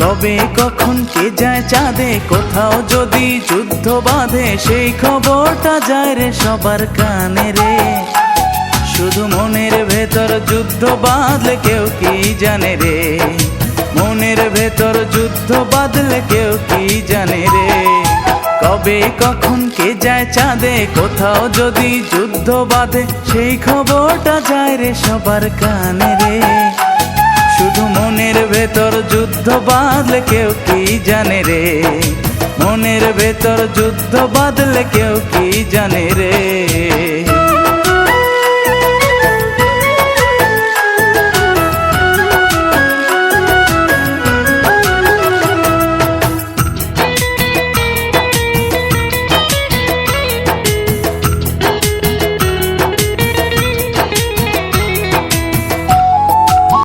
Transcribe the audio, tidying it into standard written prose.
কবে কখন কে যায় চাঁদে, কোথাও যদি যুদ্ধ বাঁধে, সেই খবরটা যায় রে সবার কানে রে। শুধু মনের ভেতর যুদ্ধ বাঁধলে কেউ কি জানে রে, মনের ভেতর যুদ্ধ বাঁধলে কেউ কি জানে রে। কবে কখন কে যায় চাঁদে, কোথাও যদি যুদ্ধ বাঁধে, সেই খবরটা যায় রে সবার কানে রে। শুধু মনের ভেতর যুদ্ধ বাঁধলে কেউ কি জানে রে, মনের ভেতর যুদ্ধ বাঁধলে কেউ কি জানে রে।